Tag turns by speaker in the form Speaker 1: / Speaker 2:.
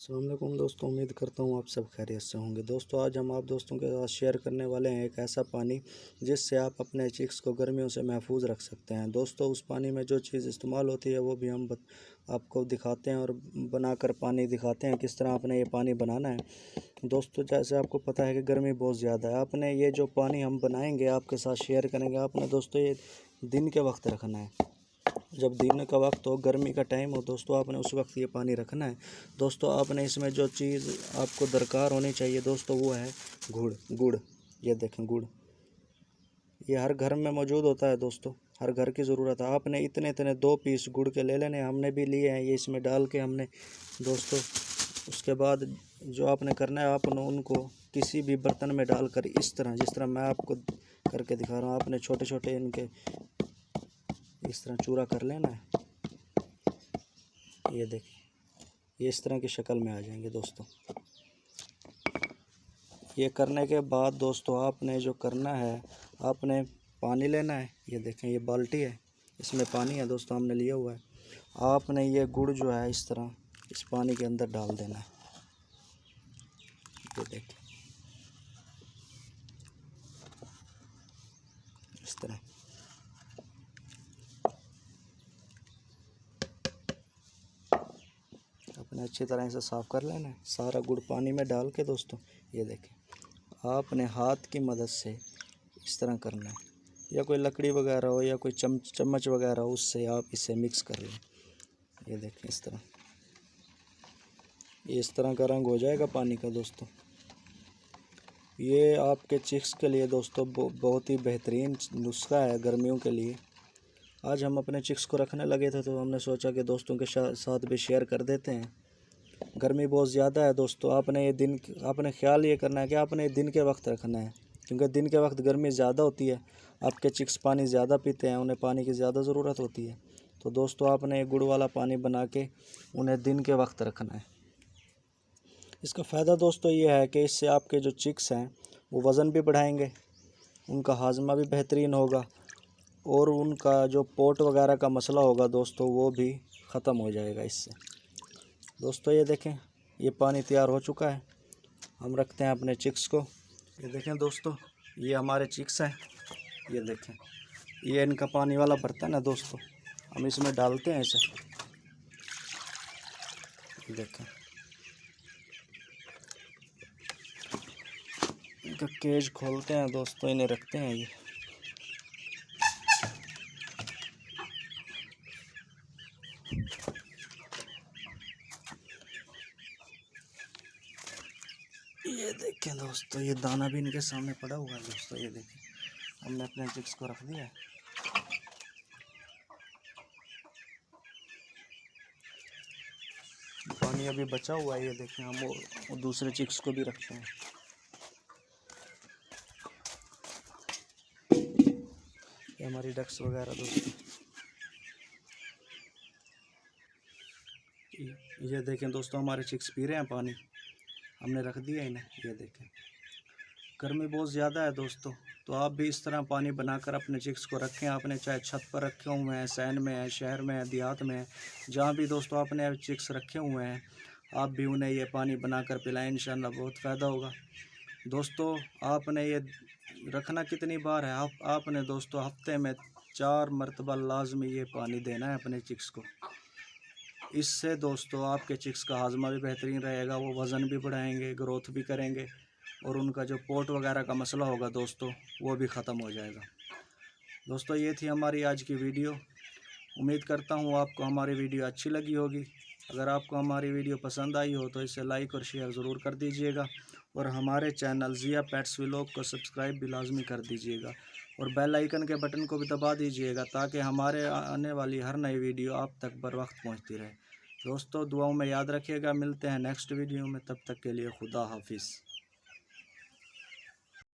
Speaker 1: अस्सलाम वालेकुम दोस्तों, उम्मीद करता हूँ आप सब खैरियत से होंगे। दोस्तों आज हम आप दोस्तों के साथ शेयर करने वाले हैं एक ऐसा पानी जिससे आप अपने चिक्स को गर्मियों से महफूज रख सकते हैं। दोस्तों उस पानी में जो चीज़ इस्तेमाल होती है वो भी हम आपको दिखाते हैं और बनाकर पानी दिखाते हैं किस तरह आपने ये पानी बनाना है। दोस्तों जैसे आपको पता है कि गर्मी बहुत ज़्यादा है, आपने ये जो पानी हम बनाएंगे आपके साथ शेयर करेंगे, आपने दोस्तों ये दिन के वक्त रखना है। जब दिन का वक्त हो, गर्मी का टाइम हो दोस्तों, आपने उस वक्त ये पानी रखना है। दोस्तों आपने इसमें जो चीज़ आपको दरकार होनी चाहिए दोस्तों वो है गुड़। ये देखें गुड़, ये हर घर में मौजूद होता है दोस्तों, हर घर की ज़रूरत है। आपने इतने इतने 2 पीस गुड़ के ले लेने, हमने भी लिए हैं। ये इसमें डाल के हमने दोस्तों, उसके बाद जो आपने करना है आपने उनको किसी भी बर्तन में डालकर इस तरह, जिस तरह मैं आपको करके दिखा रहा हूँ, आपने छोटे छोटे इनके इस तरह चूरा कर लेना है। ये देखिए, ये इस तरह की शक्ल में आ जाएंगे दोस्तों। ये करने के बाद दोस्तों आपने जो करना है, आपने पानी लेना है। ये देखें ये बाल्टी है, इसमें पानी है दोस्तों, हमने लिया हुआ है। आपने ये गुड़ जो है इस तरह इस पानी के अंदर डाल देना है। ये देखें इस तरह अपने अच्छी तरह से साफ़ कर लेना है। सारा गुड़ पानी में डाल के दोस्तों ये देखें, आपने हाथ की मदद से इस तरह करना है, या कोई लकड़ी वगैरह हो या कोई चम्मच वगैरह हो, उससे आप इसे मिक्स कर लें। ये देखें इस तरह, ये इस तरह का रंग हो जाएगा पानी का दोस्तों। ये आपके चिक्स के लिए दोस्तों बहुत ही बेहतरीन नुस्खा है गर्मियों के लिए। आज हम अपने चिक्स को रखने लगे थे तो हमने सोचा कि दोस्तों के साथ भी शेयर कर देते हैं। गर्मी बहुत ज़्यादा है दोस्तों, आपने ख्याल ये करना है कि आपने दिन के वक्त रखना है, क्योंकि दिन के वक्त गर्मी ज़्यादा होती है। आपके चिक्स पानी ज़्यादा पीते हैं, उन्हें पानी की ज़्यादा ज़रूरत होती है। तो दोस्तों आपने गुड़ वाला पानी बना के उन्हें दिन के वक्त रखना है। इसका फ़ायदा दोस्तों ये है कि इससे आपके जो चिक्स हैं वो वज़न भी बढ़ाएंगे, उनका हाजमा भी बेहतरीन होगा और उनका जो पोट वगैरह का मसला होगा दोस्तों वो भी ख़त्म हो जाएगा इससे। दोस्तों ये देखें, ये पानी तैयार हो चुका है, हम रखते हैं अपने चिक्स को। ये देखें दोस्तों, ये हमारे चिक्स हैं। ये देखें, ये इनका पानी वाला बर्तन है दोस्तों, हम इसमें डालते हैं इसे। देखें इनका केज खोलते हैं दोस्तों, इन्हें रखते हैं। ये देखें दोस्तों, ये दाना भी इनके सामने पड़ा हुआ है दोस्तों। ये देखें, हमने अपने चिक्स को रख दिया है। पानी अभी बचा हुआ है, ये देखें हम वो दूसरे चिक्स को भी रखते हैं। ये हमारी डक्स वगैरह दोस्तों, ये देखें दोस्तों, हमारे चिक्स पी रहे हैं पानी, हमने रख दिया इन्हें। ये देखें, गर्मी बहुत ज़्यादा है दोस्तों, तो आप भी इस तरह पानी बनाकर अपने चिक्स को रखें। आपने चाहे छत पर रखे हुए हैं, सैन में है, शहर में है, देहात में है, जहाँ भी दोस्तों आपने चिक्स रखे हुए हैं, आप भी उन्हें ये पानी बनाकर पिलाएं, इंशाल्लाह बहुत फ़ायदा होगा। दोस्तों आपने ये रखना कितनी बार है, आपने दोस्तों हफ्ते में 4 मरतबा लाजमी ये पानी देना है अपने चिक्स को। इससे दोस्तों आपके चिक्स का हाजमा भी बेहतरीन रहेगा, वो वज़न भी बढ़ाएंगे, ग्रोथ भी करेंगे और उनका जो पोट वगैरह का मसला होगा दोस्तों वो भी ख़त्म हो जाएगा। दोस्तों ये थी हमारी आज की वीडियो, उम्मीद करता हूँ आपको हमारी वीडियो अच्छी लगी होगी। अगर आपको हमारी वीडियो पसंद आई हो तो इसे लाइक और शेयर ज़रूर कर दीजिएगा और हमारे चैनल ज़िया पेट्स व्लॉग को सब्सक्राइब भी लाजमी कर दीजिएगा और बेल आइकन के बटन को भी दबा दीजिएगा ताकि हमारे आने वाली हर नई वीडियो आप तक बर वक्त पहुँचती रहे। दोस्तों दुआओं में याद रखिएगा, मिलते हैं नेक्स्ट वीडियो में, तब तक के लिए खुदा हाफिज़।